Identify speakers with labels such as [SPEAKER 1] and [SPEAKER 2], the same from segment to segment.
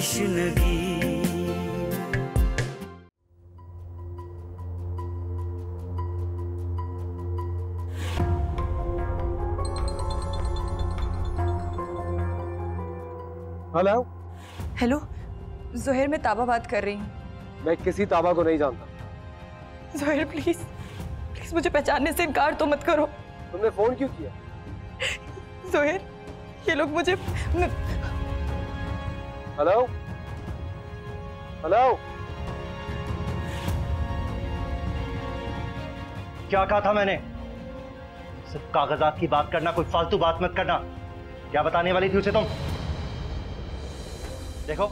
[SPEAKER 1] तश्नगी।
[SPEAKER 2] Hello
[SPEAKER 3] hello Johor, मैं ताबा बात कर रही हूँ।
[SPEAKER 2] मैं किसी ताबा को नहीं जानता।
[SPEAKER 3] जोहेर प्लीज प्लीज मुझे पहचानने से इनकार तो मत करो।
[SPEAKER 2] तुमने फोन क्यों किया?
[SPEAKER 3] जोहेर ये लोग मुझे
[SPEAKER 2] हेलो हेलो,
[SPEAKER 4] क्या कहा था मैंने? सिर्फ कागजात की बात करना, कोई फालतू बात मत करना। क्या बताने वाली थी उसे तुम? देखो,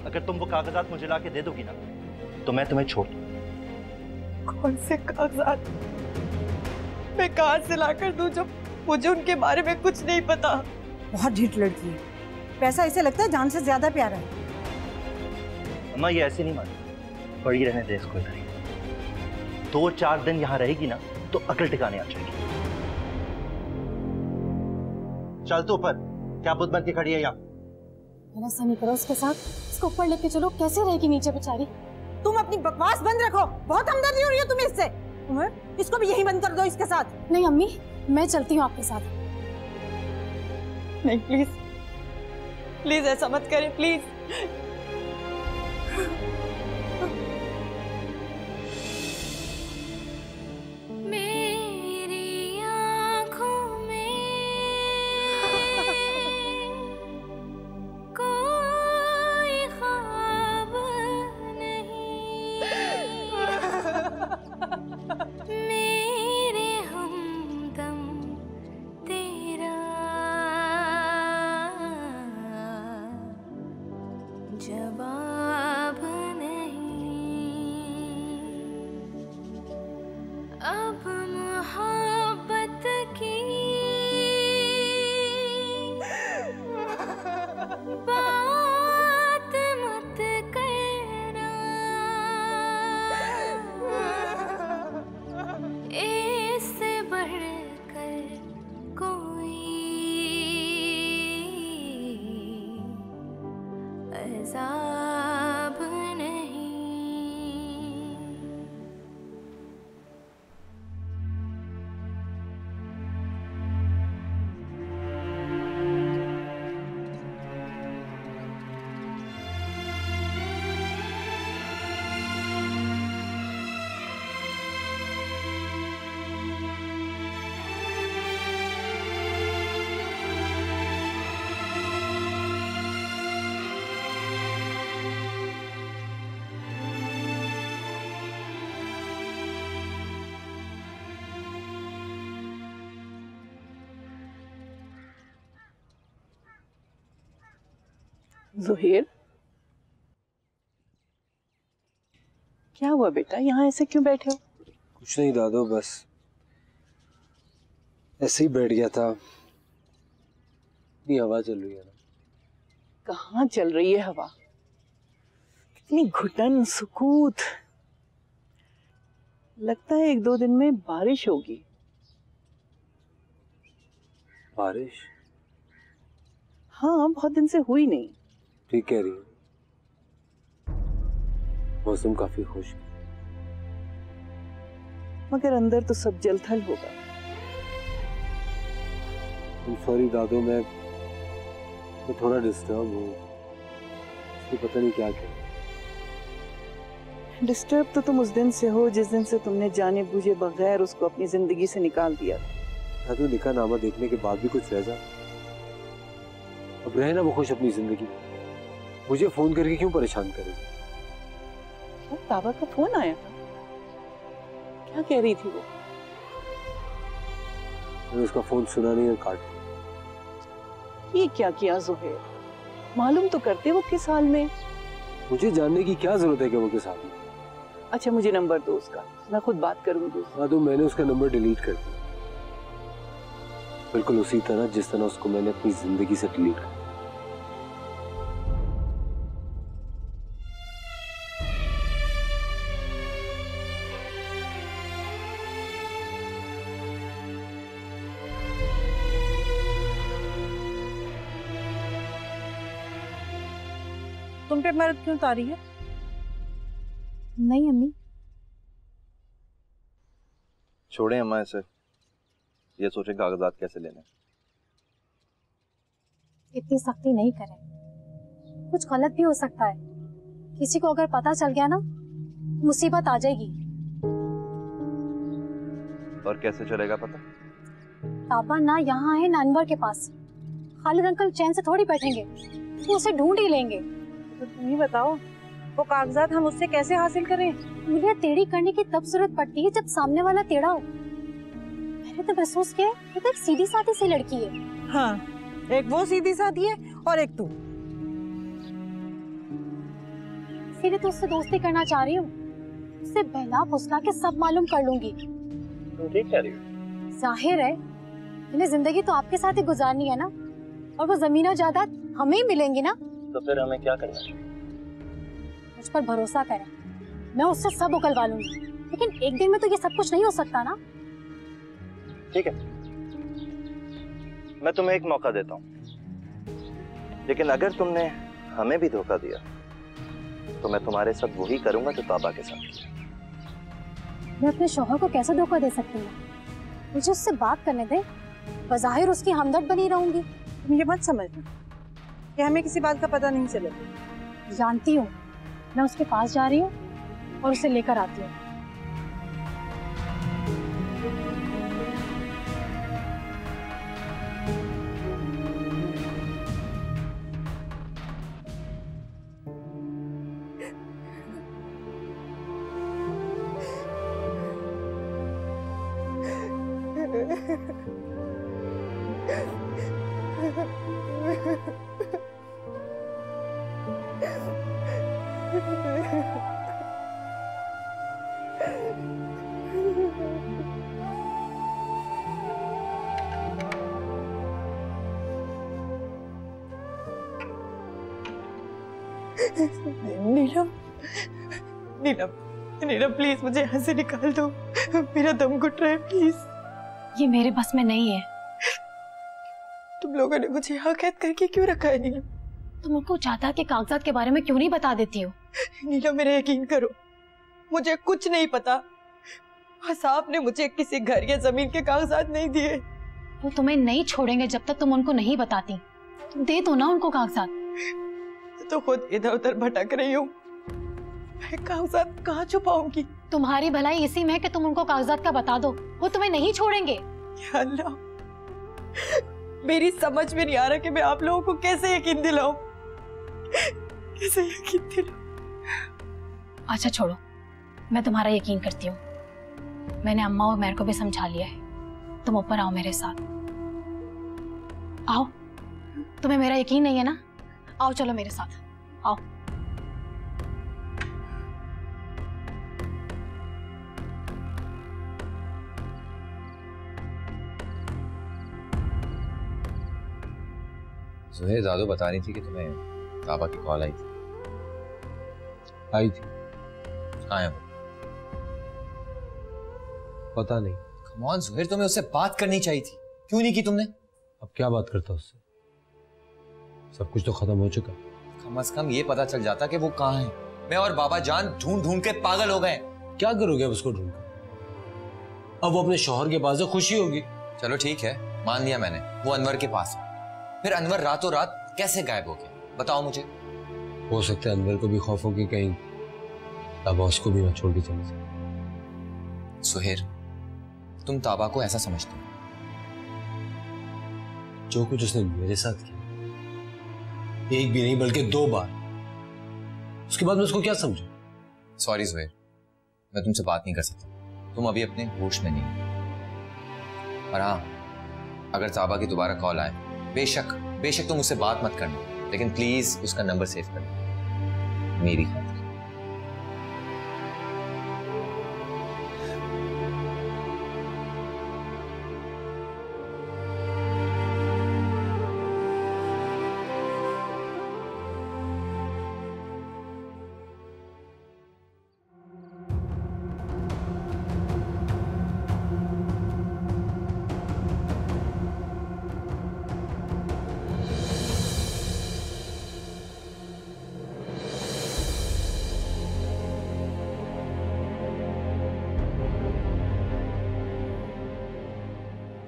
[SPEAKER 4] अगर तुम वो कागजात मुझे लाके दे दोगी ना तो मैं तुम्हें छोड़ दूं।
[SPEAKER 3] कौन से कागजात? मैं कहां से लाकर दूं जब मुझे उनके बारे में कुछ नहीं पता।
[SPEAKER 5] बहुत ढीठ लड़की है, पैसा इसे लगता है जान से ज्यादा प्यारा है।
[SPEAKER 4] अम्मा ये ऐसे नहीं मानी, पड़ी रहने दे इसको इधर ही। 2-4 दिन यहाँ रहेगी ना तो अकल टिकाने आ जाएगी। चल तो ऊपर, क्या बुद्ध बन के खड़ी है यहाँ?
[SPEAKER 6] ऐसा नहीं करो उसके साथ, इसको ऊपर लेके चलो। कैसे रहेगी नीचे बेचारी?
[SPEAKER 5] तुम अपनी बकवास बंद रखो, बहुत हमदर्दी हो रही है तुम्हें इससे। इसको भी यही बंद कर दो इसके साथ।
[SPEAKER 6] नहीं अम्मी, मैं चलती हूँ आपके साथ।
[SPEAKER 3] नहीं प्लीज प्लीज ऐसा मत करें प्लीज।
[SPEAKER 7] जवाब नहीं, अब मोहब्बत की बात मत करना, इससे बढ़कर कोई अज़ाब नहीं।
[SPEAKER 8] जोहेर, क्या हुआ बेटा? यहाँ ऐसे क्यों बैठे हो?
[SPEAKER 2] कुछ नहीं दादो, बस ऐसे ही बैठ गया था। इतनी हवा चल रही है ना।
[SPEAKER 8] कहाँ चल रही है हवा? कितनी घुटन सुकूत। लगता है 1-2 दिन में बारिश होगी।
[SPEAKER 2] बारिश?
[SPEAKER 8] हाँ, बहुत दिन से हुई नहीं।
[SPEAKER 2] ठीक कह रही है, मौसम काफी खुश्क है।
[SPEAKER 8] मगर अंदर तो सब जलथल होगा।
[SPEAKER 2] सॉरी दादो, मैं थोड़ा डिस्टर्ब हूँ। पता नहीं क्या करें।
[SPEAKER 8] डिस्टर्ब तो तुम उस दिन से हो जिस दिन से तुमने जाने बूझे बगैर उसको अपनी जिंदगी से निकाल दिया।
[SPEAKER 2] दादो, निकाह नामा देखने के बाद भी कुछ रह जा। अब रहे ना वो खुश अपनी जिंदगी। मुझे फोन करके क्यों परेशान करेगी?
[SPEAKER 8] ताबा का फोन आया था? क्या कह रही थी वो?
[SPEAKER 2] मैंने उसका फोन सुना नहीं और काट दिया।
[SPEAKER 8] ये क्या किया जोहेर? मालूम तो करते वो किस हाल में।
[SPEAKER 2] मुझे जानने की क्या जरूरत है कि वो किस हाल में?
[SPEAKER 8] अच्छा मुझे नंबर दो उसका, मैं खुद बात करूंगी।
[SPEAKER 2] हाँ तो मैंने उसका नंबर डिलीट कर दिया, बिल्कुल उसी तरह जिस तरह उसको मैंने अपनी जिंदगी से डिलीट कर दिया।
[SPEAKER 5] तुम पे मर्द क्यों उतारी है?
[SPEAKER 6] नहीं अम्मी,
[SPEAKER 4] छोड़े अम्मा इसे, ये सोचे कागजात कैसे लेने।
[SPEAKER 6] इतनी सख्ती नहीं करें, कुछ गलत भी हो सकता है। किसी को अगर पता चल गया ना, मुसीबत आ जाएगी।
[SPEAKER 4] और कैसे चलेगा पता?
[SPEAKER 6] पापा ना यहाँ है ना अनवर के पास। खालिद अंकल चैन से थोड़ी बैठेंगे, वो उसे ढूंढ ही लेंगे।
[SPEAKER 5] तो तुम ही बताओ, वो कागजात हम उससे कैसे हासिल करें?
[SPEAKER 6] मुझे टेढ़ी करने की तब जरूरत पड़ती है जब सामने वाला टेढ़ा हो। मैंने तो महसूस किया वो तो एक सीधी सादी सी लड़की है।
[SPEAKER 5] हाँ, एक वो सीधी सादी है और एक तू।
[SPEAKER 6] इसीलिए तो उससे दोस्ती करना चाह रही हूँ। उससे बहला फुसला के सब मालूम कर लूंगी।
[SPEAKER 4] तुम ठीक कह रही हो।
[SPEAKER 6] जाहिर है, मैंने जिंदगी तो आपके साथ ही गुजारनी है ना, और वो जमीन और जायदाद हमें ही मिलेंगी ना।
[SPEAKER 4] तो फिर हमें क्या करना चाहिए?
[SPEAKER 6] मुझ पर भरोसा करें, मैं उससे सब उगलवा लूंगी। लेकिन एक दिन में तो ये सब कुछ नहीं हो सकता ना।
[SPEAKER 4] ठीक है, मैं तुम्हें एक मौका देता हूँ, लेकिन अगर तुमने हमें भी धोखा दिया तो मैं तुम्हारे साथ वही करूंगा जो ताबा के साथ किया।
[SPEAKER 6] मैं अपने शौहर को कैसे धोखा दे सकती हूँ? मुझे उससे बात करने दे, बज़ाहिर उसकी हमदर्द बनी रहूंगी।
[SPEAKER 5] तुम ये मत समझना कि हमें किसी बात का पता नहीं चलेगा।
[SPEAKER 6] जानती हूँ, मैं उसके पास जा रही हूँ और उसे लेकर आती हूँ।
[SPEAKER 3] नीलम, नीलम, नीलम प्लीज मुझे यहाँ से निकाल दो, मेरा दम घुट रहा है प्लीज।
[SPEAKER 6] ये मेरे बस में नहीं है।
[SPEAKER 3] तुम लोगों ने मुझे यहाँ कैद करके क्यों रखा है नीलम?
[SPEAKER 6] तुम उनको जायदाद के कागजात के बारे में क्यों नहीं बता देती हो?
[SPEAKER 3] नीलम मेरा यकीन करो, मुझे कुछ नहीं पता। साहब ने मुझे किसी घर या जमीन के कागजात नहीं दिए।
[SPEAKER 6] वो तुम्हें नहीं छोड़ेंगे जब तक तुम उनको नहीं बताती। तुम दे दो ना उनको कागजात।
[SPEAKER 3] तो खुद इधर उधर भटक रही हूँ, मैं कागजात कहाँ छुपाऊंगी?
[SPEAKER 6] तुम्हारी भलाई इसी में है कि तुम उनको कागजात का बता दो, वो तुम्हें नहीं छोड़ेंगे।
[SPEAKER 3] या अल्लाह, मेरी समझ में नहीं आ रहा कि मैं आप लोगों को कैसे यकीन दिलाऊं, कैसे यकीन दिलाऊं।
[SPEAKER 6] अच्छा छोड़ो, मैं तुम्हारा यकीन करती हूँ। मैंने अम्मा और मेरे को भी समझा लिया है। तुम ऊपर आओ मेरे साथ। आओ, तुम्हें मेरा यकीन नहीं है ना? आओ चलो मेरे साथ, आओ।
[SPEAKER 1] सुहेल दादू बता रही थी कि तुम्हें ताबा की कॉल आई थी।
[SPEAKER 2] आई थी?
[SPEAKER 1] कहाँ है वो?
[SPEAKER 2] पता नहीं।
[SPEAKER 1] कम ऑन सुहेल, तुम्हें उससे बात करनी चाहिए थी, क्यों नहीं की तुमने?
[SPEAKER 2] अब क्या बात करता उससे? सब कुछ तो खत्म हो चुका।
[SPEAKER 1] कम से कम ये पता चल जाता कि वो कहाँ है। मैं और बाबा जान ढूंढ ढूंढ के पागल हो गए।
[SPEAKER 2] क्या करोगे अब उसको ढूंढ कर? अब वो अपने शौहर के पास है, खुशी होगी।
[SPEAKER 1] चलो ठीक है, मान लिया मैंने, वो अनवर के पास है। फिर अनवर रातों रात कैसे गायब हो गया, बताओ मुझे।
[SPEAKER 2] हो सकता है अनवर को भी खौफ हो कि कहीं ताबा उसको भी ना छोड़ के चले जाए।
[SPEAKER 1] सुहेर, तुम ताबा को ऐसा समझते हो?
[SPEAKER 2] जो कुछ उसने मेरे साथ किया, एक भी नहीं बल्कि 2 बार, उसके बाद मैं उसको क्या समझूं?
[SPEAKER 1] सॉरी सुहेर, मैं तुमसे बात नहीं कर सकता। तुम अभी अपने होश में नहीं। और हाँ, अगर ताबा की दोबारा कॉल आए, बेशक बेशक तुम उससे बात मत करना, लेकिन प्लीज उसका नंबर सेव करना मेरी खातिर।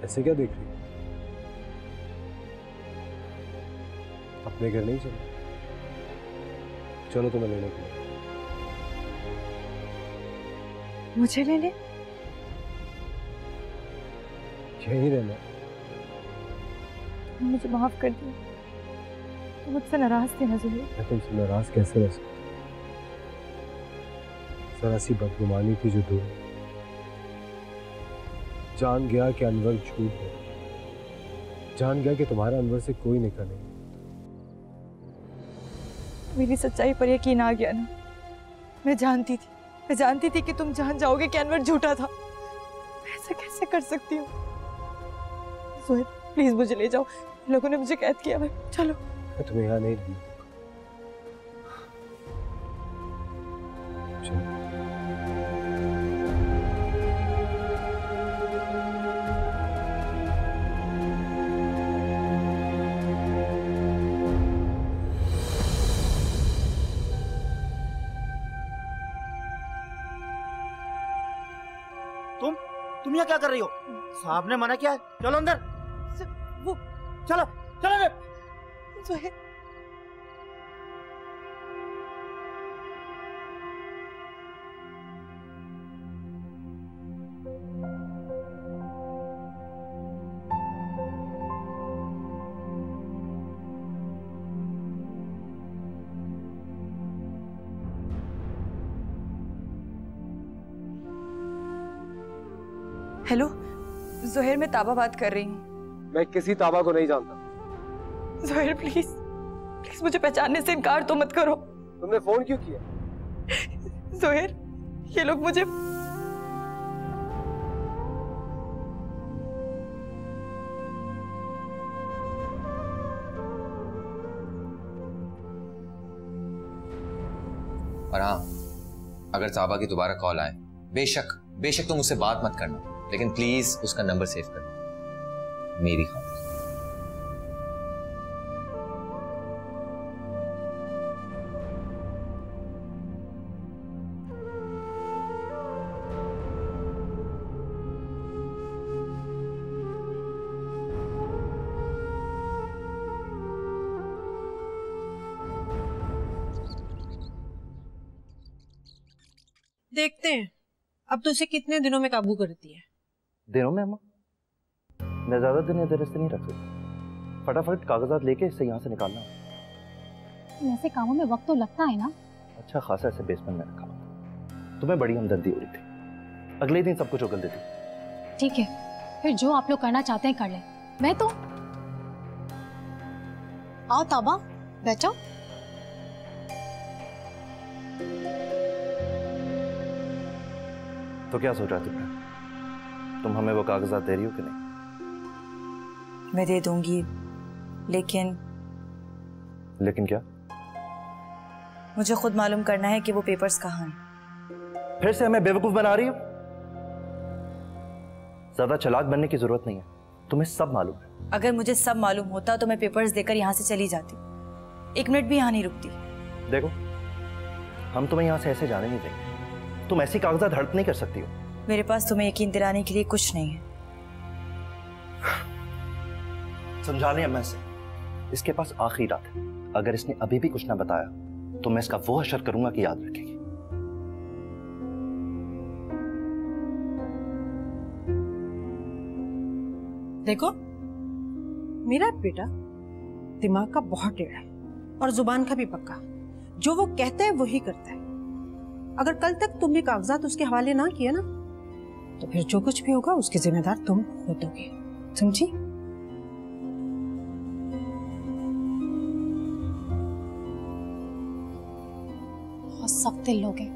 [SPEAKER 2] ऐसे क्या देख रही हो? अपने घर नहीं चलो? चलो तुम्हें लेने के लिए।
[SPEAKER 3] मुझे ले ले?
[SPEAKER 2] यहीं रहना।
[SPEAKER 3] मुझे माफ कर दिया, तुम मुझसे नाराज थे ना ज़ोहैर।
[SPEAKER 2] मैं तुमसे नाराज कैसे रह सकता? जरा सी बदगुमानी थी जो दूर। जान गया कि अनवर झूठ है, जान गया कि तुम्हारा अनवर से कोई निकल नहीं।
[SPEAKER 3] मेरी सच्चाई पर यकीन आ गया ना। मैं जानती थी कि तुम जान जाओगे कि अनवर झूठा था। मैं ऐसा कैसे कर सकती हूँ? ज़ोहैर प्लीज मुझे ले जाओ, लोगों ने मुझे कैद किया है। चलो।
[SPEAKER 2] मैं तुम्हें यहाँ नहीं दी। चलो।
[SPEAKER 9] तुम यहाँ क्या कर रही हो? साहब ने मना किया है, चलो अंदर।
[SPEAKER 3] वो
[SPEAKER 9] चलो चलो अंदर।
[SPEAKER 3] ज़ोहैर हेलो ज़ोहैर, मैं ताबा बात कर रही हूँ।
[SPEAKER 2] मैं किसी ताबा को नहीं जानता।
[SPEAKER 3] ज़ोहैर प्लीज प्लीज मुझे पहचानने से इनकार तो मत करो।
[SPEAKER 2] तुमने फोन क्यों किया?
[SPEAKER 3] ज़ोहैर ये लोग मुझे
[SPEAKER 1] और हाँ, अगर ताबा की दोबारा कॉल आए, बेशक बेशक तुम उससे बात मत करना, लेकिन प्लीज उसका नंबर सेव कर मेरी खातिर।
[SPEAKER 5] देखते हैं अब तो उसे कितने दिनों में काबू करती है।
[SPEAKER 4] दिनों में अम्मा? मैं ज्यादा दिन इधर से नहीं रख सकती। फटाफट कागजात लेके इससे यहाँ से निकालना।
[SPEAKER 6] ऐसे कामों में वक्त तो लगता है ना।
[SPEAKER 4] अच्छा खासा ऐसे बेसमेंट में रखा हुआ। तुम्हें बड़ी हमदर्दी हो रही थी, अगले दिन सब कुछ उगल देती।
[SPEAKER 6] ठीक है, फिर जो आप लोग करना चाहते हैं कर लें। मैं तो आओ ताबा बैठो।
[SPEAKER 4] तो क्या सोच रहा तुम हमें वो कागजात दे रही हो कि नहीं?
[SPEAKER 3] मैं दे दूंगी, लेकिन
[SPEAKER 4] क्या?
[SPEAKER 3] मुझे खुद मालूम करना है कि वो पेपर्स कहाँ हैं।
[SPEAKER 4] फिर से हमें बेवकूफ बना रही हो? ज्यादा चालाक बनने की जरूरत नहीं है, तुम्हें सब मालूम है।
[SPEAKER 3] अगर मुझे सब मालूम होता तो मैं पेपर्स देकर यहाँ से चली जाती, 1 मिनट भी यहाँ नहीं रुकती।
[SPEAKER 4] देखो, हम तुम्हें यहाँ से ऐसे जाने नहीं देंगे। तुम ऐसी कागजात हड़प नहीं कर सकती हो।
[SPEAKER 3] मेरे पास तुम्हें यकीन दिलाने के लिए कुछ नहीं है।
[SPEAKER 4] समझा लें अम्मा से, इसके पास आखिरी रात है। अगर इसने अभी भी कुछ ना बताया तो मैं इसका वो हशर करूंगा कि याद रखेगी।
[SPEAKER 5] देखो मेरा बेटा दिमाग का बहुत टेढ़ा है और जुबान का भी पक्का। जो वो कहता है वही करता है। अगर कल तक तुमने कागजात उसके हवाले ना किए ना तो फिर जो कुछ भी होगा उसके जिम्मेदार तुम होगे, समझी?
[SPEAKER 6] बहुत सख्त दिल लोग हैं,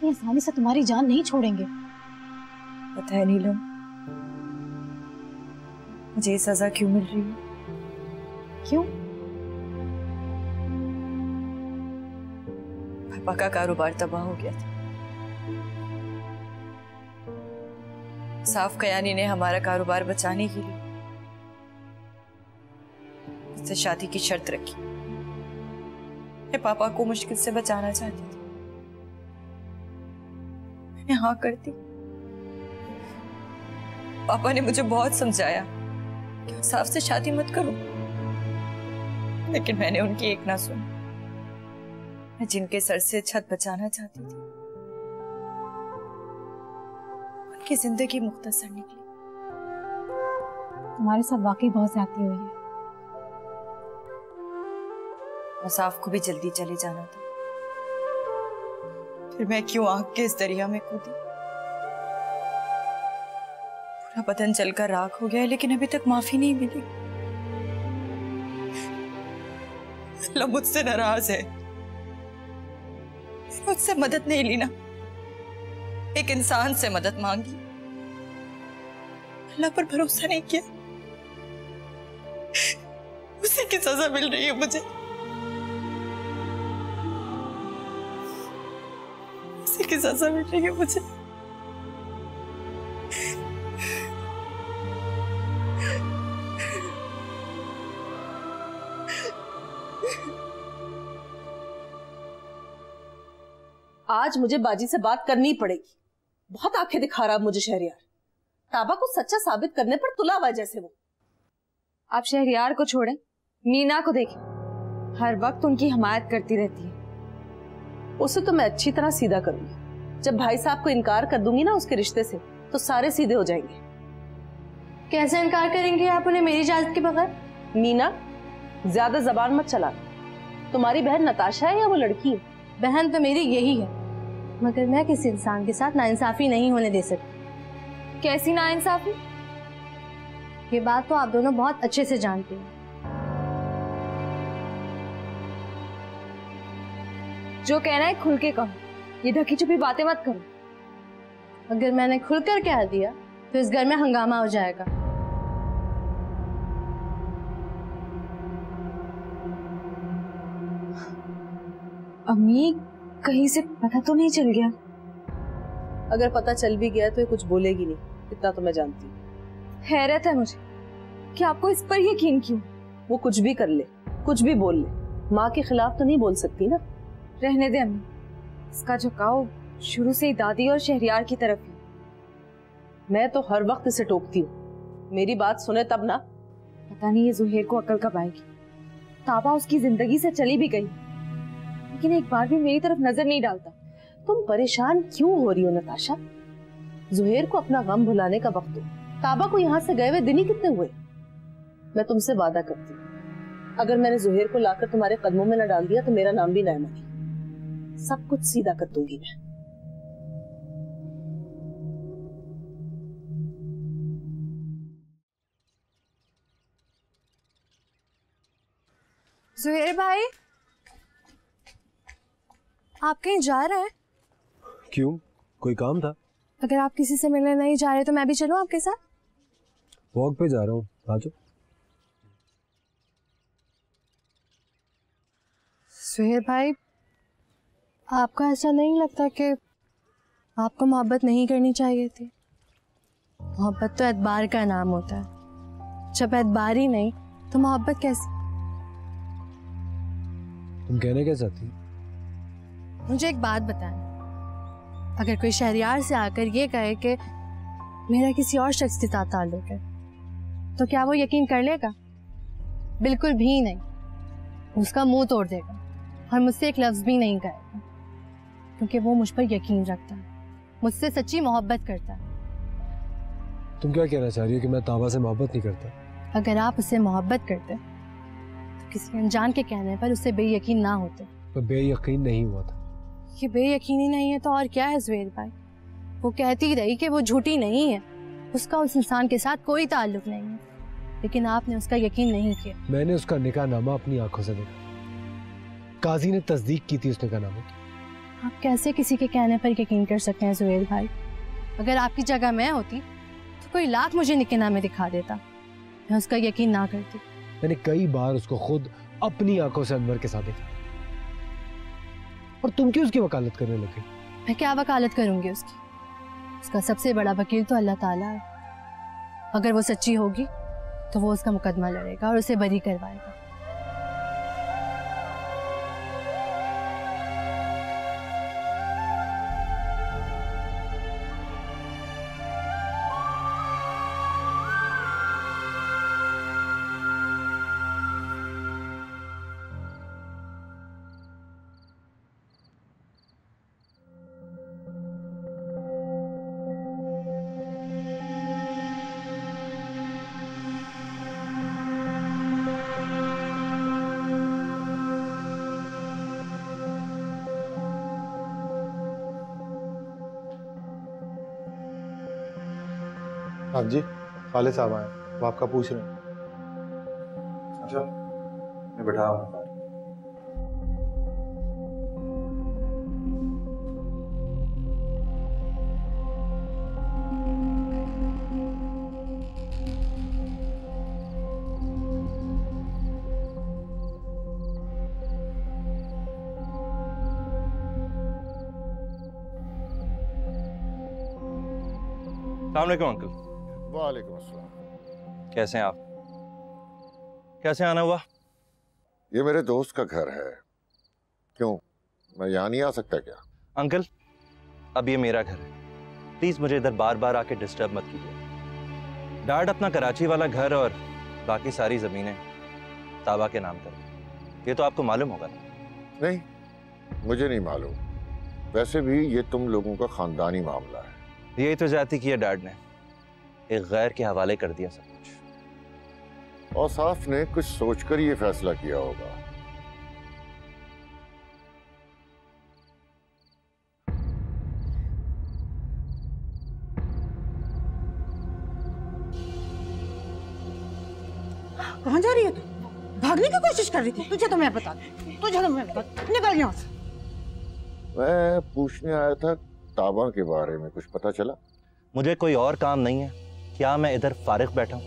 [SPEAKER 6] ये आसानी से तुम्हारी जान नहीं छोड़ेंगे।
[SPEAKER 3] पता है नीलम, मुझे ये सजा क्यों मिल रही है?
[SPEAKER 6] क्यों?
[SPEAKER 3] पापा का कारोबार तबाह हो गया था। साफ कयानी ने हमारा कारोबार बचाने के लिए उससे शादी की शर्त रखी। मैं पापा को मुश्किल से बचाना चाहती थी। मैंने हाँ कर दी, पापा ने मुझे बहुत समझाया कि साफ से शादी मत करो, लेकिन मैंने उनकी एक ना सुनी। मैं जिनके सर से छत बचाना चाहती थी, उनकी जिंदगी मुख्तसर निकली।
[SPEAKER 6] तुम्हारे साथ वाकई बहुत ज्यादती हुई है।
[SPEAKER 3] मसाफ को भी जल्दी चले जाना था, फिर मैं क्यों आग के इस दरिया में कूदी। पूरा बदन जलकर राख हो गया है, लेकिन अभी तक माफी नहीं मिली। अल्लाह मुझसे नाराज है, मुझसे मदद नहीं ली ना, एक इंसान से मदद मांगी, अल्लाह पर भरोसा नहीं किया। उसी की सजा मिल रही है मुझे, उसी की सजा मिल रही है मुझे।
[SPEAKER 8] आज मुझे बाजी से बात करनी पड़ेगी। बहुत आंखें दिखा रहा मुझे शहरियार। ताबा को सच्चा साबित करने पर तुला हुआ जैसे वो।
[SPEAKER 10] आप शहरियार को छोड़ें, मीना को देखें, हर वक्त उनकी हिमायत करती रहती है।
[SPEAKER 8] उसे तो मैं अच्छी तरह सीधा करूंगी। जब भाई साहब को इनकार कर दूंगी ना उसके रिश्ते से, तो सारे सीधे हो जाएंगे।
[SPEAKER 6] कैसे इनकार करेंगे आप उन्हें मेरी इजाजत के बगैर?
[SPEAKER 8] मीना, ज्यादा जबान मत चला। तुम्हारी बहन नताशा है या वो लड़की है?
[SPEAKER 6] बहन तो मेरी यही है, मगर मैं किसी इंसान के साथ नाइंसाफी नहीं होने दे सकती।
[SPEAKER 10] कैसी नाइंसाफी?
[SPEAKER 6] ये बात तो आप दोनों बहुत अच्छे से जानते हैं।
[SPEAKER 10] जो कहना है खुल के कहो, ये ढकी छुपी बातें मत करो।
[SPEAKER 6] अगर मैंने खुलकर कह दिया तो इस घर में हंगामा हो जाएगा।
[SPEAKER 10] अम्मी, कहीं से पता तो नहीं चल गया?
[SPEAKER 8] अगर पता चल भी गया तो ये कुछ बोलेगी नहीं, इतना तो मैं जानती हूँ।
[SPEAKER 10] हैरत है मुझे कि आपको इस पर यकीन क्यों?
[SPEAKER 8] वो कुछ भी कर ले, कुछ भी बोल ले, माँ के खिलाफ तो नहीं बोल सकती ना।
[SPEAKER 10] रहने दे अम्मी, इसका झुकाव शुरू से ही दादी और शहरियार की तरफ ही।
[SPEAKER 8] मैं तो हर वक्त इसे टोकती हूँ, मेरी बात सुने तब ना।
[SPEAKER 10] पता नहीं ये जुहेर को अकल कब आएगी। ताबा उसकी जिंदगी से चली भी गई, लेकिन एक बार भी मेरी तरफ नजर नहीं डालता।
[SPEAKER 8] तुम परेशान क्यों हो रही हो नताशा? जुहेर को अपना गम भुलाने का वक्त हो। ताबा को यहाँ से गए हुए दिन ही कितने हुए? मैं तुमसे वादा करती हूँ, अगर मैंने जुहेर को लाकर तुम्हारे कदमों में न डाल दिया तो मेरा नाम भी नैमा नहीं। सब कुछ सीधा कर दूंगी मैं।
[SPEAKER 6] जुहेर भाई, आप कहीं जा रहे हैं?
[SPEAKER 2] क्यों, कोई काम था?
[SPEAKER 6] अगर आप किसी से मिलने नहीं जा रहे तो मैं भी चलूं आपके साथ?
[SPEAKER 2] वॉक पे जा रहा हूँ, आ जाओ।
[SPEAKER 6] जुहेर भाई, आपको ऐसा नहीं लगता कि आपको मोहब्बत नहीं करनी चाहिए थी? मोहब्बत तो एतबार का नाम होता है, जब एतबार ही नहीं तो मोहब्बत कैसी?
[SPEAKER 2] तुम कहने क्या चाहती?
[SPEAKER 6] मुझे एक बात बताएं, अगर कोई शहरियार से आकर ये कहे कि मेरा किसी और शख्स के साथ ताल्लुक है, तो क्या वो यकीन कर लेगा? बिल्कुल भी नहीं। उसका मुंह तोड़ देगा और मुझसे एक लफ्ज भी नहीं कहेगा, क्योंकि वो मुझ पर यकीन रखता है, मुझसे सच्ची मोहब्बत करता है।
[SPEAKER 2] तुम क्या कहना चाह रही हो कि मैं ताबा से मोहब्बत नहीं करता?
[SPEAKER 6] अगर आप उससे मोहब्बत करते तो किसी अनजान के कहने पर उससे बेयकीन ना होते।
[SPEAKER 2] तो बेयकीन नहीं हुआ था।
[SPEAKER 6] ये बेयकीनी नहीं है तो और क्या है जुहेर भाई? वो कहती रही कि वो झूठी नहीं है, उसका उस इंसान के साथ कोई ताल्लुक नहीं है, लेकिन आपने उसका यकीन नहीं किया।
[SPEAKER 2] मैंने उसका निकाहनामा अपनी आंखों से देखा, काजी ने तस्दीक की थी उस निकाहनामे की।
[SPEAKER 6] आप कैसे किसी के कहने पर यकीन कर सकते हैं जुहेर भाई? अगर आपकी जगह मैं होती तो कोई लाख मुझे निकाहनामे दिखा देता, मैं उसका यकीन ना करती।
[SPEAKER 2] मैंने कई बार उसको खुद अपनी आंखों से अनवर के साथ देखा, और तुम क्यों उसकी वकालत करने लगी?
[SPEAKER 6] मैं क्या वकालत करूंगी उसकी? उसका सबसे बड़ा वकील तो अल्लाह ताला है। अगर वो सच्ची होगी तो वो उसका मुकदमा लड़ेगा और उसे बरी करवाएगा।
[SPEAKER 11] आप जी, खालिद साहब आए, वो आपका पूछ रहे हैं।
[SPEAKER 12] अच्छा, मैं बैठा हूँ।
[SPEAKER 4] अस्सलामुअलैकुम अंकल।
[SPEAKER 13] वालेकुम अस्सलाम।
[SPEAKER 4] कैसे हैं आप? कैसे आना हुआ?
[SPEAKER 13] ये मेरे दोस्त का घर है। क्यों, मैं यहाँ नहीं आ सकता क्या?
[SPEAKER 4] अंकल, अब ये मेरा घर है, प्लीज मुझे इधर बार बार आके डिस्टर्ब मत कीजिए। डैड अपना कराची वाला घर और बाकी सारी जमीनें ताबा के नाम कर, ये तो आपको मालूम होगा ना?
[SPEAKER 13] नहीं, मुझे नहीं मालूम। वैसे भी ये तुम लोगों का खानदानी मामला है।
[SPEAKER 4] यही तो जाती की है डैड ने, एक गैर के हवाले कर दिया सब कुछ।
[SPEAKER 13] औसाफ ने कुछ सोचकर ये फैसला किया होगा।
[SPEAKER 5] कहाँ जा रही है तू? भागने की कोशिश कर रही थी? तुझे तो मैं बता दूं, तुझे तो मैं बता दूं। निकल यहाँ से।
[SPEAKER 13] मैं पूछने आया था, ताबा के बारे में कुछ पता चला?
[SPEAKER 4] मुझे कोई और काम नहीं है, क्या मैं इधर फारिग बैठा हूँ?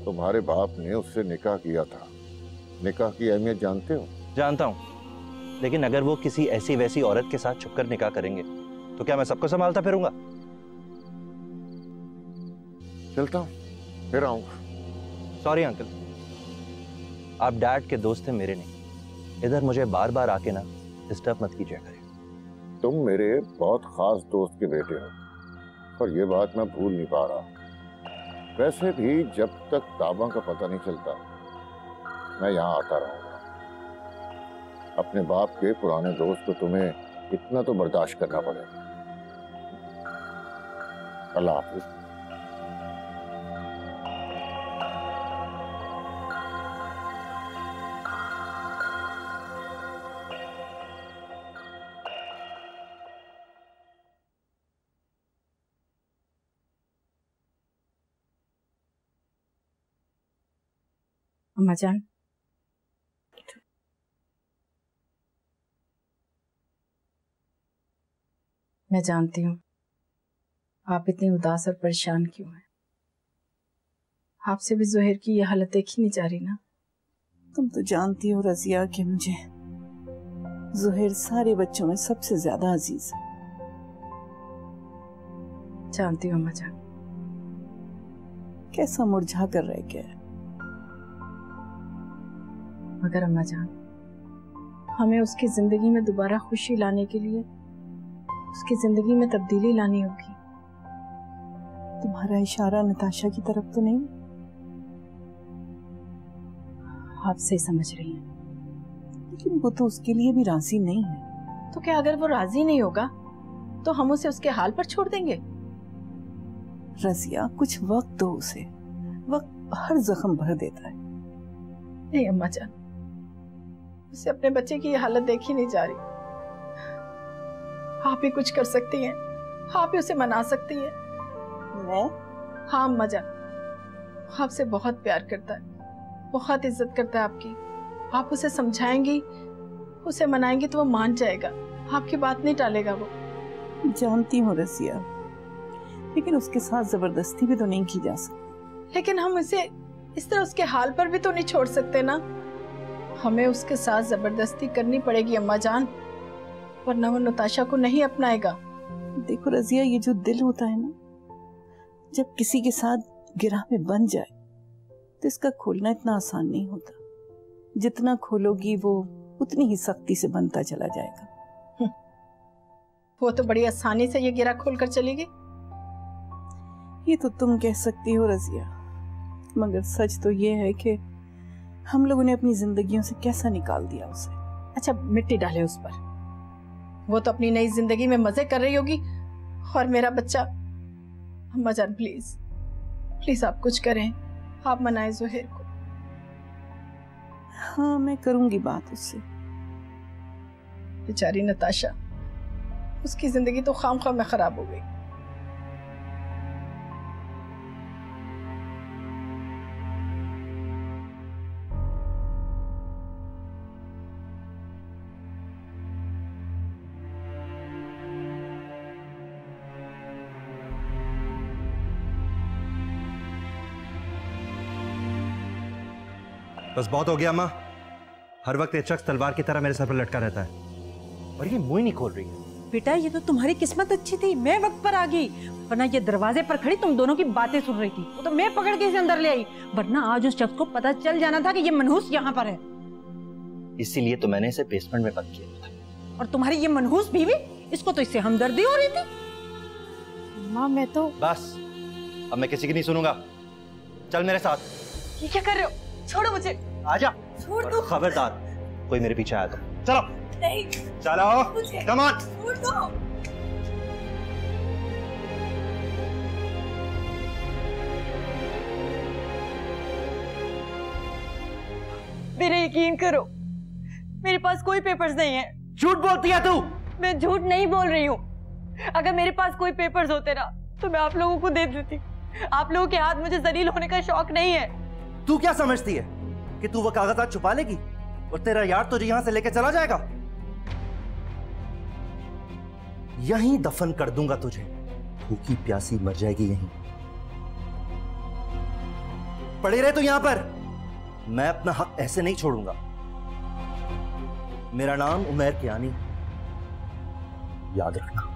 [SPEAKER 13] तुम्हारे बाप ने उससे निकाह किया था। निकाह की अहमियत जानते हो?
[SPEAKER 4] जानता हूँ, लेकिन अगर वो किसी ऐसी वैसी औरत के साथ छुपकर निकाह करेंगे तो क्या मैं सबको संभालता फिरूंगा?
[SPEAKER 13] चलता हूँ, फिर आऊंगा।
[SPEAKER 4] सॉरी अंकल, आप डैड के दोस्त हैं, मेरे नहीं। इधर मुझे बार बार आके ना डिस्टर्ब मत कीजिए करें।
[SPEAKER 13] तुम मेरे बहुत खास दोस्त के बेटे हो और ये बात मैं भूल नहीं पा रहा। वैसे भी जब तक ताबा का पता नहीं चलता मैं यहाँ आता रहूंगा। अपने बाप के पुराने दोस्त को तुम्हें इतना तो बर्दाश्त करना पड़ेगा। अल्लाह हाफिज।
[SPEAKER 3] अम्मा जान, मैं जानती हूँ आप इतनी उदास और परेशान क्यों हैं। आपसे भी जोहेर की ये हालत देखी नहीं जा रही ना।
[SPEAKER 14] तुम तो जानती हो रजिया कि मुझे जोहेर सारे बच्चों में सबसे ज्यादा अजीज है।
[SPEAKER 3] जानती हूँ अम्मा जान।
[SPEAKER 14] कैसा मुरझा कर रह गया है।
[SPEAKER 3] मगर अम्मा जान, हमें उसकी जिंदगी में दोबारा खुशी लाने के लिए उसकी जिंदगी में तब्दीली लानी होगी।
[SPEAKER 14] तुम्हारा इशारा नताशा की तरफ तो नहीं?
[SPEAKER 3] आप सही समझ रही हैं।
[SPEAKER 14] लेकिन वो तो उसके लिए भी राजी नहीं है।
[SPEAKER 3] तो क्या अगर वो राजी नहीं होगा तो हम उसे उसके हाल पर छोड़ देंगे?
[SPEAKER 14] रजिया, कुछ वक्त दो उसे। वक्त हर जख्म भर देता है।
[SPEAKER 3] नहीं अम्मा जान, उसे अपने बच्चे की ये हालत देखी नहीं जा रही। आप ही कुछ कर सकती हैं, आप ही उसे मना सकती हैं।
[SPEAKER 14] मैं?
[SPEAKER 3] हाँ अम्मा जान, आपसे बहुत प्यार करता है, बहुत इज्जत करता है आपकी। आप उसे समझाएंगी, उसे मनाएंगी तो वो मान जाएगा, आपकी बात नहीं टालेगा वो।
[SPEAKER 14] जानती हूँ रसिया, लेकिन उसके साथ जबरदस्ती भी तो नहीं की जा सकती।
[SPEAKER 3] लेकिन हम उसे इस तरह उसके हाल पर भी तो नहीं छोड़ सकते ना। हमें उसके साथ जबरदस्ती करनी पड़ेगी अम्मा जान, वरना वो नताशा को नहीं अपनाएगा।
[SPEAKER 14] देखो रजिया, ये जो दिल होता है ना, जब किसी के साथ गिरह में बन जाए तो इसका खोलना इतना आसान नहीं होता। जितना खोलोगी वो उतनी ही सख्ती से बनता चला जाएगा।
[SPEAKER 3] वो तो बड़ी आसानी से ये गिरा खोल कर चलेगी।
[SPEAKER 14] ये तो तुम कह सकती हो रजिया, मगर सच तो ये है कि हम लोगों ने अपनी जिंदगियों से कैसा निकाल दिया उसे।
[SPEAKER 3] अच्छा मिट्टी डाले उस पर, वो तो अपनी नई जिंदगी में मजे कर रही होगी और मेरा बच्चा। अम्मा जान प्लीज प्लीज आप कुछ करें, आप मनाएं जोहेर को।
[SPEAKER 14] हाँ मैं करूंगी बात उससे।
[SPEAKER 3] बेचारी नताशा, उसकी जिंदगी तो खामखा में खराब हो गई।
[SPEAKER 4] बस बहुत हो गया अम्मा। हर वक्त एक शख्स तलवार की तरह मेरे सर पर लटका रहता है और ये मुंह ही नहीं खोल रही है।
[SPEAKER 5] बेटा ये तो तुम्हारी किस्मत अच्छी थी, मैं वक्त पर आ गई, वरना ये दरवाजे पर खड़ी तुम दोनों की बातें सुन रही थी, वो तो मैं पकड़ के इसे अंदर ले आई, वरना आज उस शख्स को पता चल जाना था कि ये मनहूस यहाँ पर है।
[SPEAKER 4] इसीलिए तो मैंने इसे बेसमेंट में बंद किया था।
[SPEAKER 5] और तुम्हारी ये मनहूस बीवी, इसको तो इससे हमदर्दी हो रही थी।
[SPEAKER 6] माँ मैं तो
[SPEAKER 4] बस अब मैं किसी की नहीं सुनूंगा, चल मेरे साथ।
[SPEAKER 3] ये क्या कर रहे हो? छोड़ो मुझे।
[SPEAKER 4] आजा।
[SPEAKER 3] छोड़ दो।
[SPEAKER 4] खबरदार कोई मेरे पीछे आया तो चलो।
[SPEAKER 3] नहीं।
[SPEAKER 4] चलो कम ऑन।
[SPEAKER 3] छोड़ दो। मेरा यकीन करो, मेरे पास कोई पेपर्स नहीं है।
[SPEAKER 4] झूठ बोलती है तू।
[SPEAKER 3] मैं झूठ नहीं बोल रही हूँ। अगर मेरे पास कोई पेपर्स होते ना तो मैं आप लोगों को दे देती। आप लोगों के हाथ मुझे जलील होने का शौक नहीं है।
[SPEAKER 4] तू क्या समझती है कि तू वो कागजात छुपा लेगी और तेरा यार तुझे यहां से लेके चला जाएगा? यहीं दफन कर दूंगा तुझे, भूखी प्यासी मर जाएगी यहीं। पड़े रहे तू यहां पर, मैं अपना हक ऐसे नहीं छोड़ूंगा। मेरा नाम उमैर कियानी, याद रखना।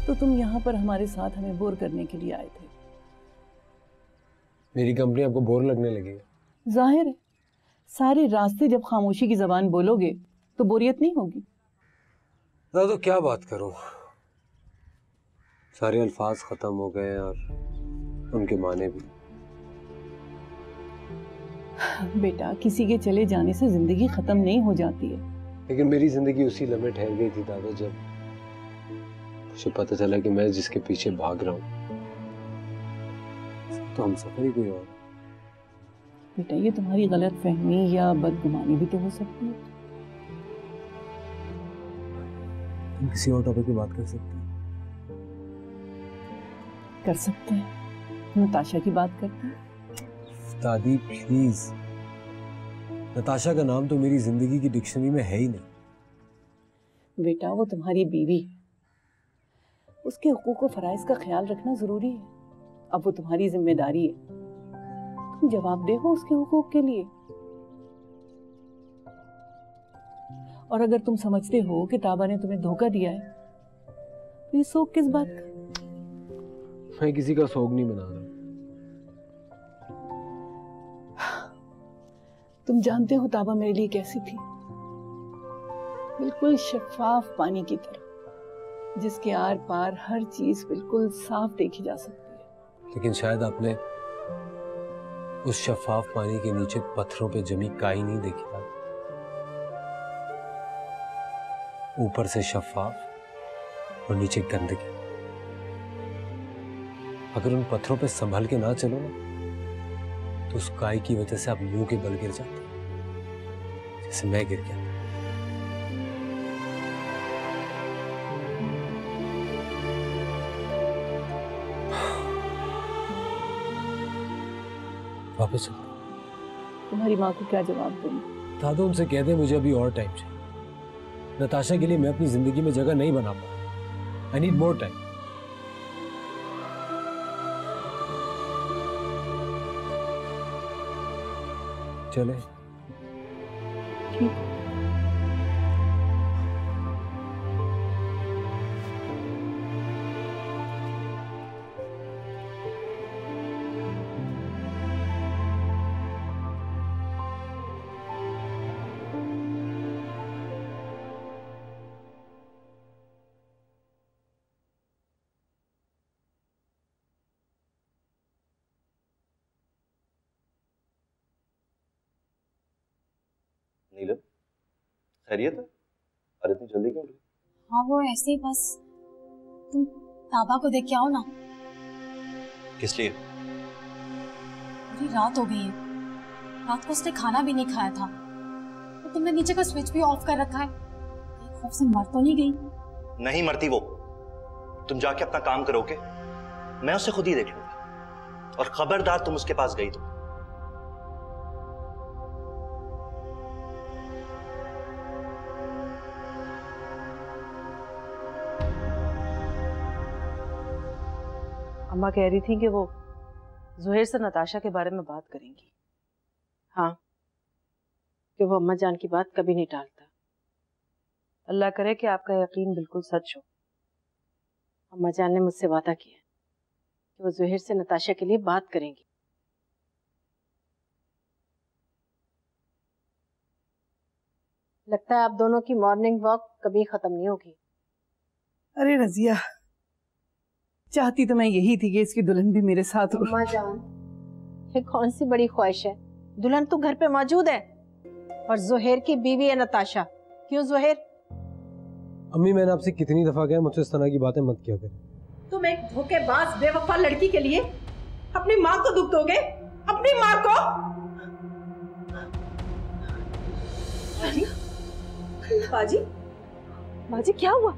[SPEAKER 14] तो तुम यहाँ पर हमारे साथ हमें बोर करने के लिए आए थे।
[SPEAKER 2] मेरी कंपनी आपको बोर लगने लगी है?
[SPEAKER 14] जाहिर है, सारे रास्ते जब खामोशी की जबान बोलोगे तो बोरियत नहीं होगी।
[SPEAKER 2] तो क्या बात करूं, सारे अल्फाज खत्म हो गए और उनके माने भी।
[SPEAKER 14] बेटा, किसी के चले जाने से जिंदगी खत्म नहीं हो जाती है।
[SPEAKER 2] लेकिन मेरी जिंदगी उसी लम्हे ठहर गई थी दादा, जब मुझे पता चला कि मैं जिसके पीछे भाग रहा हूं तो हम सफर ही कोई और।
[SPEAKER 14] बेटा, ये तुम्हारी गलत फहमी या बदगुमानी भी तो हो सकती है।
[SPEAKER 2] हम किसी और टॉपिक पे बात कर सकते हैं।
[SPEAKER 14] कर सकते हैं, नताशा की बात करते हैं।
[SPEAKER 2] दादी प्लीज, नताशा का नाम तो मेरी जिंदगी की डिक्शनरी में है ही नहीं।
[SPEAKER 14] बेटा, वो तुम्हारी बीवी है, उसके हुकूक और फराइज का ख्याल रखना जरूरी है। अब वो तुम्हारी जिम्मेदारी है, तुम जवाबदेह हो उसके हुकूक के लिए। और अगर तुम समझते हो कि ताबा ने तुम्हें धोखा दिया है तो ये शोक किस बात का?
[SPEAKER 2] मैं किसी का शोक नहीं बना रहा।
[SPEAKER 14] तुम जानते हो ताबा मेरे लिए कैसी थी, बिल्कुल शफाफ पानी की तरह, जिसके आर पार हर चीज बिल्कुल साफ देखी जा सकती है।
[SPEAKER 2] लेकिन शायद आपने उस शफाफ पानी के नीचे पत्थरों पे जमी काई नहीं देखी था। ऊपर से शफाफ और नीचे गंदगी। अगर उन पत्थरों पे संभल के ना चलो ना तो उस काई की वजह से आप मुंह के बल गिर जाते, जैसे मैं गिर गया। वापस
[SPEAKER 14] तुम्हारी माँ को क्या जवाब दूंगी?
[SPEAKER 2] दादा, उनसे कह दे मुझे अभी और टाइम चाहिए। नताशा के लिए मैं अपनी जिंदगी में जगह नहीं बना पाया। I need more time. चले?
[SPEAKER 14] ठीक।
[SPEAKER 4] नीलम, खैरियत है? अरे इतनी जल्दी क्यों उठ गई?
[SPEAKER 6] हाँ वो ऐसे ही, बस तुम ताबा को देख के आओ ना।
[SPEAKER 4] किस लिए?
[SPEAKER 6] पूरी रात हो गई है, रात को उसने खाना भी नहीं खाया था। तो तुमने नीचे का स्विच भी ऑफ कर रखा है। कहीं खौफ से मर तो नहीं गई?
[SPEAKER 4] नहीं मरती वो। तुम जाके अपना काम करोगे, मैं उसे खुद ही देख लूंगी। और खबरदार तुम उसके पास गई तो।
[SPEAKER 8] अम्मा कह रही थी कि वो ज़ुहैर से नताशा के बारे में बात करेंगी। हाँ, कि वो अम्मा जान की बात कभी नहीं टालता। अल्लाह करे कि आपका यकीन बिल्कुल सच हो। अम्मा जान ने मुझसे वादा किया कि वो ज़ुहैर से नताशा के लिए बात करेंगी। लगता है आप दोनों की मॉर्निंग वॉक कभी खत्म नहीं होगी।
[SPEAKER 14] अरे रजिया, चाहती तो मैं यही थी कि इसकी दुल्हन भी मेरे साथ हो।
[SPEAKER 5] अम्मा जान, ये कौन सी बड़ी ख्वाहिश है? दुल्हन तो घर पे मौजूद है और ज़ुहैर की बीवी है नताशा। क्यों ज़ुहैर?
[SPEAKER 2] अम्मी, मैंने आपसे कितनी दफा कहा मुझसे इस तरह की बातें मत किया करें।
[SPEAKER 5] तुम एक धोखेबाज बेवफा लड़की के लिए अपनी माँ को दुख दोगे? अपनी माँ को? बाजी,
[SPEAKER 8] बाजी क्या हुआ?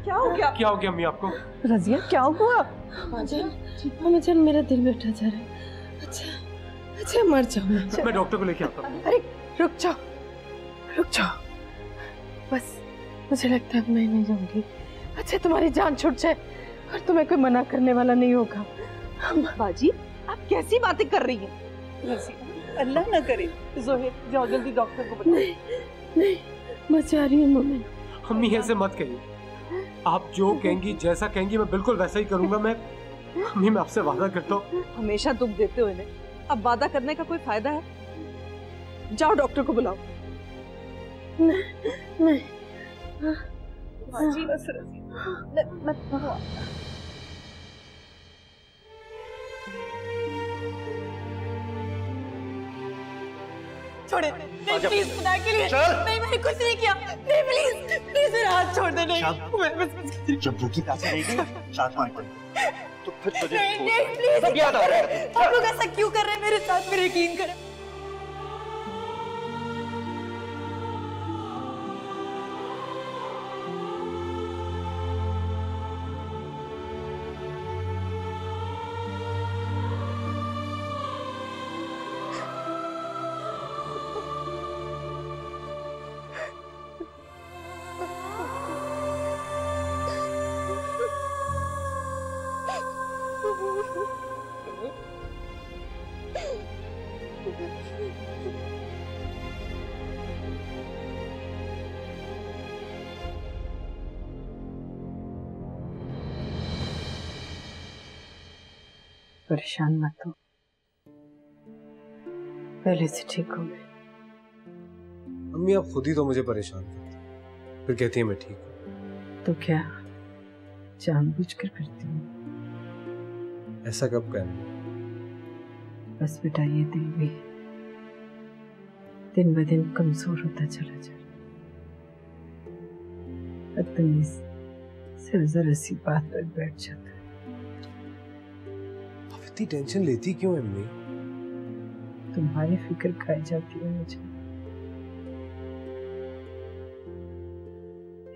[SPEAKER 8] क्या हो गया?
[SPEAKER 2] क्या हो गया अम्मी आपको?
[SPEAKER 8] रजिया क्या हुआ?
[SPEAKER 14] अम्मा जान, मेरा दिल बैठा जा रहा है। अच्छा मर जाऊँ
[SPEAKER 2] मैं डॉक्टर को लेके आता हूँ।
[SPEAKER 14] अरे रुक जाओ। बस मुझे लगता है मैं नहीं जाऊंगी। अच्छा तुम्हारी जान छूट जाए और तुम्हें कोई मना करने वाला नहीं होगा।
[SPEAKER 8] बाजी, आप कैसी बातें कर रही हैं?
[SPEAKER 14] अल्लाह ना करे।
[SPEAKER 8] ज़ुहैर, जाओ जल्दी डॉक्टर को बुलाओ।
[SPEAKER 14] नहीं, बचा रही हूँ मम्मी।
[SPEAKER 2] अम्मी ऐसे मत करिए। आप जो कहेंगी, जैसा कहेंगी, मैं बिल्कुल वैसा ही करूंगा। अम्मी, मैं आपसे वादा करता हूँ।
[SPEAKER 8] हमेशा दुख देते हो इन्हें, अब वादा करने का कोई फायदा है? जाओ डॉक्टर को बुलाओ।
[SPEAKER 14] नहीं।
[SPEAKER 8] बाजी, बस छोड़े, नहीं प्लीज, खुदा के लिए नहीं, मैंने कुछ नहीं किया। नहीं प्लीज मेरा हाथ छोड़ दे। नहीं,
[SPEAKER 9] जब भूखी प्यासी रहेगी साथ में तो फिर तुझे
[SPEAKER 8] नहीं प्लीज,
[SPEAKER 9] सब याद आ रहा है।
[SPEAKER 8] आप लोग ऐसा क्यों कर रहे हैं मेरे साथ? मेरे यकीन करें।
[SPEAKER 14] परेशान मत हो, पहले से ठीक हो गए।
[SPEAKER 2] अम्मी, आप खुद ही तो मुझे परेशान करती, फिर कहती है मैं ठीक हूँ।
[SPEAKER 14] तो क्या जानबूझकर करती हूँ?
[SPEAKER 2] ऐसा कब कहना?
[SPEAKER 14] बस बेटा, ये दिल भी दिन ब दिन कमजोर होता चला जा रहा। बदतमीज सिर्फ जरा सी बात पर बैठ जाता है।
[SPEAKER 2] इतनी टेंशन लेती क्यों अम्मी?
[SPEAKER 14] तुम्हारी फिक्र खाई जाती है मुझे।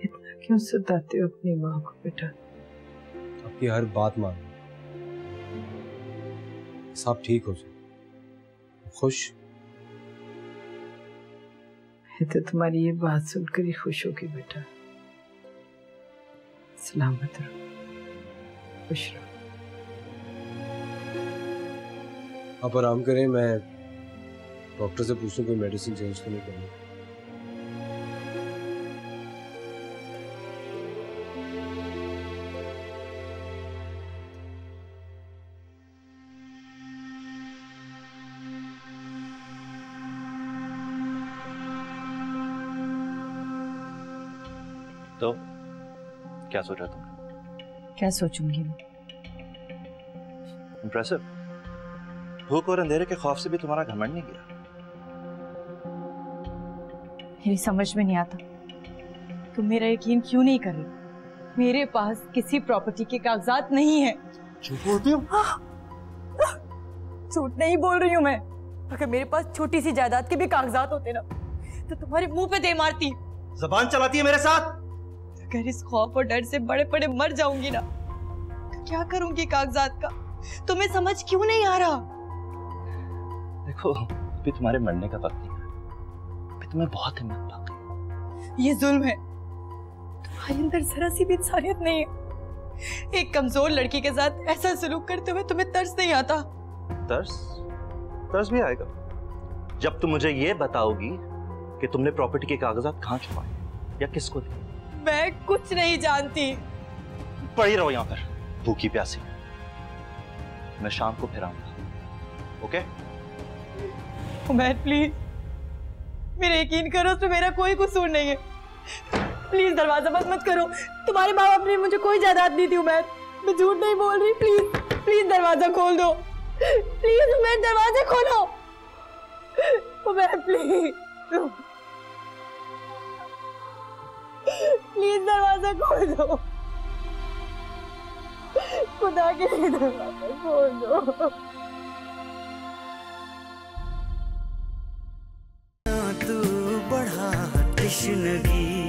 [SPEAKER 14] इतना क्यों सताते हो अपनी माँ को बेटा?
[SPEAKER 2] आपकी हर बात मान, सब ठीक हो जाए। खुश?
[SPEAKER 14] मैं तो तुम्हारी ये बात सुनकर ही खुश होगी बेटा। सलामत रहो, खुश रहो।
[SPEAKER 2] आप आराम करें, मैं डॉक्टर से पूछूं कोई मेडिसिन चेंज तो नहीं करनी।
[SPEAKER 4] तो क्या सोचा तुमने?
[SPEAKER 3] क्या सोचूंगी मैं?
[SPEAKER 4] इम्प्रेसिव। भूख और अंधेरे के खौफ से भी तुम्हारा घमंड नहीं गया।
[SPEAKER 3] मेरी समझ में नहीं आता तुम मेरा यकीन क्यों नहीं कर रहे। मेरे पास किसी प्रॉपर्टी के कागजात नहीं है।
[SPEAKER 9] झूठ बोलती हो?
[SPEAKER 3] झूठ नहीं बोल रही हूँ मैं। अगर मेरे पास छोटी सी जायदाद के भी कागजात होते ना तो तुम्हारे मुंह पे दे मारती।
[SPEAKER 9] जबान चलाती है मेरे साथ।
[SPEAKER 3] अगर इस खौफ और डर से बड़े बड़े मर जाऊंगी ना तो क्या करूंगी कागजात का? तुम्हें समझ क्यों नहीं आ रहा?
[SPEAKER 4] देखो, अभी तुम्हारे मरने का वक्त नहीं है, अभी तुम्हें बहुत हिम्मत बाकी।
[SPEAKER 3] ये जुल्म है। तुम्हारे अंदर जरा सी भी इंसानियत नहीं है। एक कमजोर लड़की के साथ ऐसा सलूक करते हुए तुम्हें तरस नहीं आता?
[SPEAKER 4] तरस भी आएगा जब तुम मुझे ये बताओगी कि तुमने प्रॉपर्टी के कागजात कहाँ छुपाए या किसको दिए।
[SPEAKER 3] मैं कुछ नहीं जानती।
[SPEAKER 4] पड़ी रहो यहाँ पर भूखी प्यासी। मैं शाम को फिर आऊंगा। ओके?
[SPEAKER 3] उमैर प्लीज, मेरा यकीन करो, उसमें मेरा कोई कसूर नहीं है। प्लीज दरवाजा बंद मत करो। तुम्हारे माँ बाप ने मुझे कोई जायदाद नहीं दी उमैर, मैं झूठ नहीं बोल रही। प्लीज प्लीज दरवाजा खोल दो। प्लीज उमैर दरवाजा खोलो। उमैर प्लीज प्लीज दरवाजा खोल दो। खुदा के लिए दरवाजा खोल दो।
[SPEAKER 15] तू बढ़ा तश्नगी